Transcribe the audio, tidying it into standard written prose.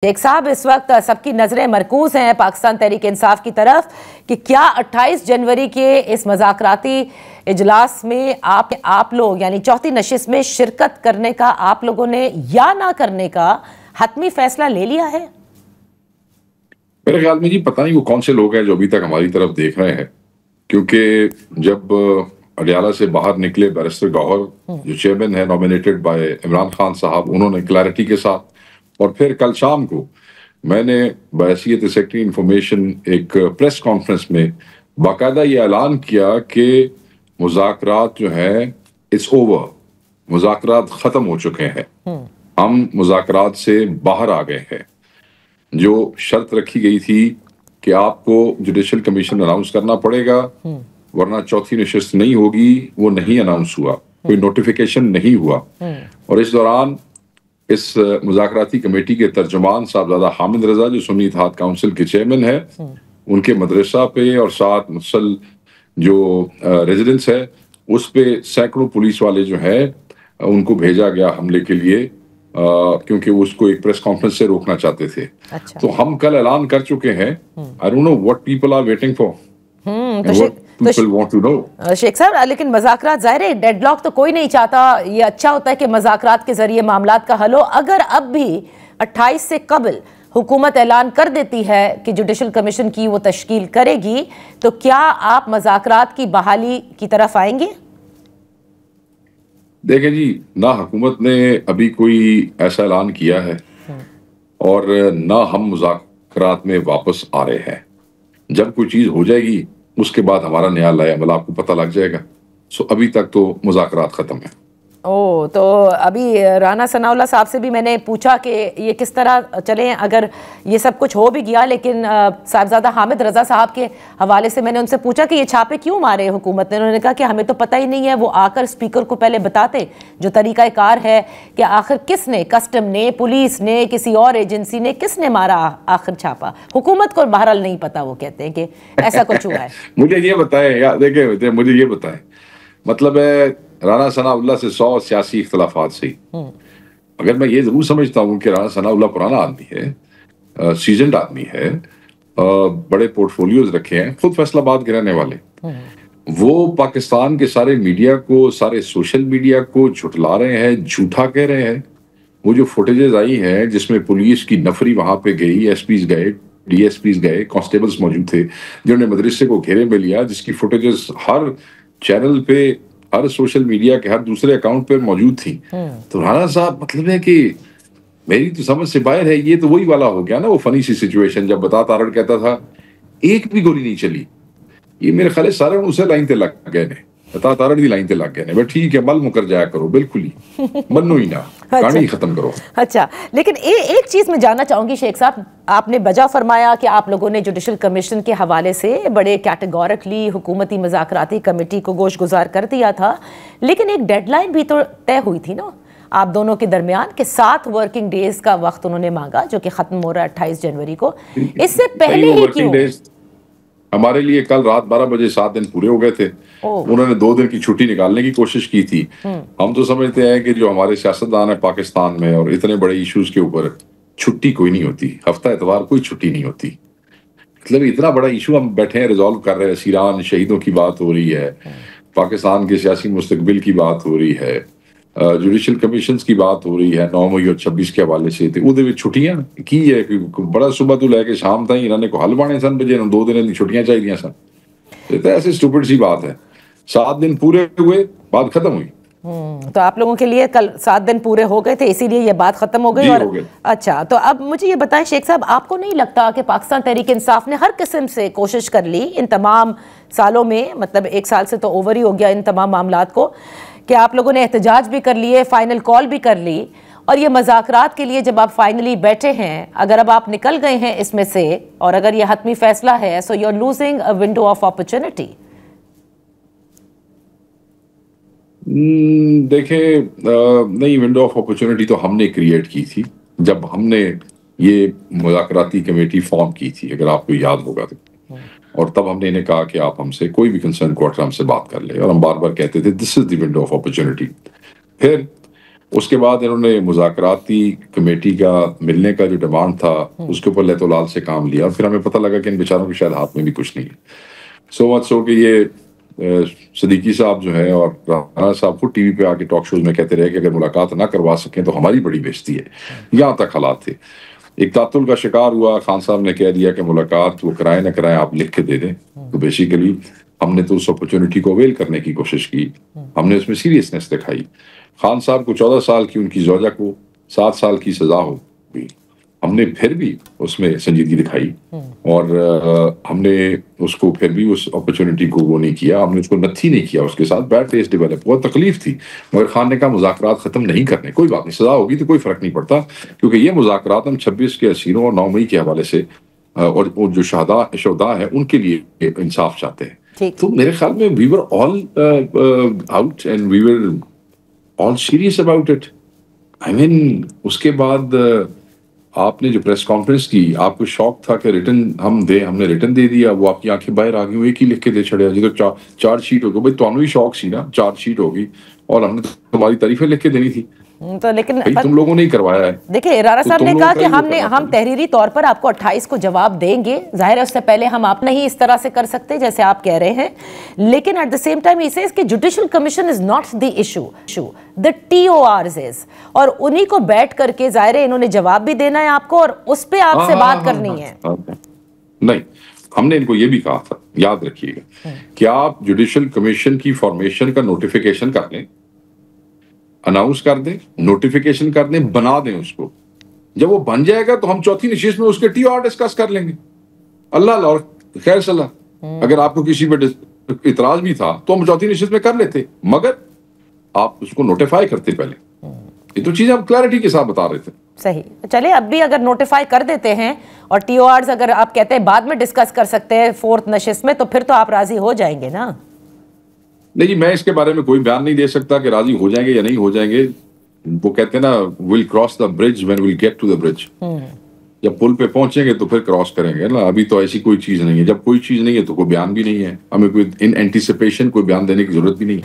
एक साहब, इस वक्त सबकी नजरें मरकूज हैं पाकिस्तान तहरीक इंसाफ की तरफ कि क्या 28 जनवरी के इस मज़ाकराती इजलास में आप लोग यानी चौथी नशिस्त में शिरकत करने का आप लोगों ने या ना करने का हतमी फैसला ले लिया है? मेरे ख्याल में जी पता नहीं वो कौन से लोग हैं जो अभी तक हमारी तरफ देख रहे हैं, क्योंकि जब अडियाला से बाहर निकले बैरिस्टर गौहर जो चेयरमैन है नॉमिनेटेड बाय इमरान खान साहब, उन्होंने क्लैरिटी के साथ, और फिर कल शाम को मैंने बहैसियत सेक्रेटरी इंफॉर्मेशन एक प्रेस कॉन्फ्रेंस में बाकायदा ये ऐलान किया कि मुज़ाकरात जो है इट्स ओवर, मुज़ाकरात ख़त्म हो चुके हैं, हम मुज़ाकरात से बाहर आ गए हैं। जो शर्त रखी गई थी कि आपको जुडिशल कमीशन अनाउंस करना पड़ेगा वरना चौथी नशिस्त नहीं होगी, वो नहीं अनाउंस हुआ, कोई नोटिफिकेशन नहीं हुआ। और इस दौरान इस मुज़ाकराती कमेटी के तर्जुमान साहबजादा हामिद रजा जो सुन्नी इत्तेहाद काउंसिल के चेयरमैन है, उनके मदरसा पे और साथ मुसल जो रेजिडेंस है उस पे सैकड़ों पुलिस वाले जो है उनको भेजा गया हमले के लिए, क्योंकि वो उसको एक प्रेस कॉन्फ्रेंस से रोकना चाहते थे। अच्छा। तो हम कल ऐलान कर चुके हैं, I don't know what people are waiting for, शेख साहब, लेकिन मज़ाकरात ज़ाहिर है डेडलॉक तो कोई नहीं चाहता। ये अच्छा होता है कि मज़ाकरात के जरिए मामलात का हल हो। अगर अब भी 28 से कबल हुकूमत ऐलान कर देती है कि जुडिशल कमीशन की वो तश्कील करेगी, तो क्या आप मज़ाकरात की बहाली की तरफ आएंगे? देखें जी, ना हुकूमत ने अभी कोई ऐसा ऐलान किया है और ना हम मुज़ाकरात में वापस आ रहे हैं। जब कोई चीज़ हो जाएगी उसके बाद हमारा नया लाया अमल आपको पता लग जाएगा। सो अभी तक तो मुज़ाकरात ख़त्म है। ओह, तो अभी राना सनाउल्लाह साहब से भी मैंने पूछा कि ये किस तरह चलें अगर ये सब कुछ हो भी गया, लेकिन साहबजादा हामिद रजा साहब के हवाले से मैंने उनसे पूछा कि ये छापे क्यों मारे हुकूमत ने। उन्होंने कहा कि हमें तो पता ही नहीं है, वो आकर स्पीकर को पहले बताते जो तरीक़ाकार है कि आखिर किसने, कस्टम ने, पुलिस ने, किसी और एजेंसी ने, किसने मारा आखिर छापा। हुकूमत को बहरहाल नहीं पता, वो कहते हैं कि ऐसा कुछ हुआ है। मुझे ये बताएं यार, देखें मुझे ये बताएं, मतलब है राना सनाउल्लाह से 100 सियासी इख्तलाफात से, अगर मैं ये जरूर समझता हूँ कि राना सनाउल्लाह पुराना आदमी है, सीजनड आदमी है, बड़े पोर्टफोलियोज रखे हैं, खुद फैसलाबाद के रहने वाले, वो पाकिस्तान के सारे मीडिया को, सारे सोशल मीडिया को झुठला रहे हैं, झूठा कह रहे हैं। वो जो फुटेजेस आई हैं जिसमें पुलिस की नफरी वहां पे गई, एसपीज गए, डीएसपीज गए, कांस्टेबल्स मौजूद थे जिन्होंने मदरसे को घेरे में लिया, जिसकी फुटेजेस हर चैनल पे, हर सोशल मीडिया के हर दूसरे अकाउंट पे मौजूद थी। तो राणा साहब, मतलब है कि मेरी तो समझ से बाहर है, ये तो वही वाला हो गया ना, वो फनी सी सिचुएशन जब बता तारड़ कहता था एक भी गोली नहीं चली। ये मेरे ख्याल सारे उसे लाइन ते लग गए ने, बता तारड़ दी लाइन ते लग गए ने, बट ठीक है, मल मुकर जाया करो, बिल्कुल ही मनो ही ना, कहानी खत्म करो। अच्छा, लेकिन एक चीज मैं जानना चाहूंगी शेख साहब, आपने बजा फरमाया कि आप लोगों ने जुडिशल कमीशन के हवाले से बड़े कैटेगोरिकली हुकूमती मज़ाकराती कमेटी को गोशगुजार कर दिया था, लेकिन एक डेडलाइन भी तो तय हुई थी ना आप दोनों के दरमियान के 7 वर्किंग डेज का वक्त उन्होंने मांगा, जो कि खत्म हो रहा है 28 जनवरी को। इससे पहले ही क्यों? हमारे लिए कल रात 12 बजे 7 दिन पूरे हो गए थे। उन्होंने 2 दिन की छुट्टी निकालने की कोशिश की थी। हम तो समझते हैं कि जो हमारे सियासतदान है पाकिस्तान में, और इतने बड़े इश्यूज के ऊपर छुट्टी कोई नहीं होती, हफ्ता एतवार कोई छुट्टी नहीं होती। मतलब इतना बड़ा इशू हम बैठे हैं, रिजॉल्व कर रहे हैं, सीरान शहीदों की बात हो रही है, पाकिस्तान के सियासी मुस्तकबिल की बात हो रही है, जुडिशल कमीशंस की बात हो रही है 9 मई और 26 के हवाले से। वो छुट्टियां की है, बड़ा सुबह तो लैके शाम तक इन्होंने को हल बाने सन बजे 2 दिन की छुट्टियां चाहिए सन। तो ऐसे स्टूपिड सी बात है। 7 दिन पूरे हुए, बात खत्म हुई। तो आप लोगों के लिए कल 7 दिन पूरे हो गए थे, इसीलिए ये बात खत्म हो गई। और अच्छा, तो अब मुझे ये बताएं शेख साहब, आपको नहीं लगता कि पाकिस्तान तहरीक इंसाफ ने हर किस्म से कोशिश कर ली इन तमाम सालों में, मतलब 1 साल से तो ओवर ही हो गया इन तमाम मामलात को, कि आप लोगों ने एहतजाज भी कर लिए, फाइनल कॉल भी कर ली, और ये मज़ाकरात के लिए जब आप फाइनली बैठे हैं, अगर अब आप निकल गए हैं इसमें से और अगर ये हतमी फैसला है, so you are losing a window of opportunity. देखें, नहीं, विंडो ऑफ अपॉर्चुनिटी तो हमने क्रिएट की थी जब हमने ये मुज़ाकराती कमेटी फॉर्म की थी, अगर आपको याद होगा तो। और तब हमने इन्हें कहा कि आप हमसे कोई भी कंसर्न क्वार्टर हमसे बात कर ले, और हम बार बार कहते थे this is the window of opportunity. फिर उसके बाद इन्होंने मुज़ाकराती कमेटी का मिलने का जो डिमांड था उसके ऊपर लैतोलाल से काम लिया, और फिर हमें पता लगा कि इन बेचारों के शायद हाथ में भी कुछ नहीं है। सो मच सो कि ये सदीकी साहब जो है और राना साहब खुद टीवी पे आके टॉक शोज में कहते रहे कि अगर मुलाकात ना करवा सकें तो हमारी बड़ी बेइज्जती है। यहाँ तक हालात थे। एक तातुल का शिकार हुआ, खान साहब ने कह दिया कि मुलाकात वो कराए ना कराए आप लिख के दे दें। तो बेसिकली हमने तो उस अपॉर्चुनिटी को अवेल करने की कोशिश की, हमने उसमें सीरियसनेस दिखाई। खान साहब को 14 साल की, उनकी ज़ौजा को 7 साल की सजा हो गई, हमने फिर भी उसमें संजीदगी दिखाई और हमने उसको फिर भी उस अपॉर्चुनिटी को वो नहीं किया, हमने उसको नथी नहीं किया, उसके साथ बैड टेस्ट डेवलप हुआ, तकलीफ थी। मगर खान ने कहा मुज़ाकरात खत्म नहीं करने, कोई बात नहीं, सजा होगी तो कोई फर्क नहीं पड़ता, क्योंकि ये मुज़ाकरात हम 26 के असीरों और 9 मई के हवाले से और जो शहदा है उनके लिए इंसाफ चाहते हैं। तो मेरे ख्याल में we were all out and we were all serious about it. I mean उसके बाद आपने जो प्रेस कॉन्फ्रेंस की, आपको शौक था कि रिटर्न हम दे, हमने रिटर्न दे दिया, वो आपकी आंखें बाहर आ गई, एक ही लिख के दे छड़िया जी, तो चार्ज शीट हो गई। भाई तुम्हें भी शौक सी ना, चार्ज शीट होगी और हमने तुम्हारी तारीफें लिख के देनी थी, तो लेकिन तुम लोगों ने ही करवाया है। देखिए राणा साहब ने कहा कि हम तहरीरी तौर पर आपको 28 को जवाब देंगे, जाहिर है उससे पहले हम आप नहीं इस तरह से कर सकते जैसे आप कह रहे हैं, लेकिन एट द सेम टाइम ही सेज कि judicial commission is not the issue, the TORs is, और उन्हीं को बैठ करके जाहिर है इन्होंने जवाब भी देना है आपको और उस पे आपसे बात करनी है। नहीं, हमने इनको ये भी कहा था, याद रखिएगा, कि आप जुडिशियल कमीशन की फॉर्मेशन का नोटिफिकेशन कर लें, अनाउंस कर दें, नोटिफिकेशन कर दें, बना दें उसको। जब वो बन जाएगा तो हम चौथी नशिस्त में उसके TOR डिस्कस कर लेंगे। अल्लाह और खैर सलाह। अगर आपको किसी पे इतराज भी था तो हम चौथी नशिस्त में कर लेते, मगर आप उसको नोटिफाई करते पहले। ये तो चीजें आप क्लैरिटी के साथ बता रहे थे। सही, चलिए अब भी अगर नोटिफाई कर देते हैं और TORs अगर आप कहते हैं बाद में डिस्कस कर सकते हैं 4th नशिस्त में, तो फिर तो आप राजी हो जाएंगे ना? नहीं जी, मैं इसके बारे में कोई बयान नहीं दे सकता कि राजी हो जाएंगे या नहीं हो जाएंगे। वो कहते हैं ना, will cross the bridge when will get to the bridge. जब पुल पे पहुंचेंगे तो फिर क्रॉस करेंगे ना, अभी तो ऐसी कोई चीज नहीं है। जब कोई चीज नहीं है तो कोई बयान भी नहीं है, हमें कोई इन एंटिसिपेशन कोई बयान देने की जरूरत भी नहीं है।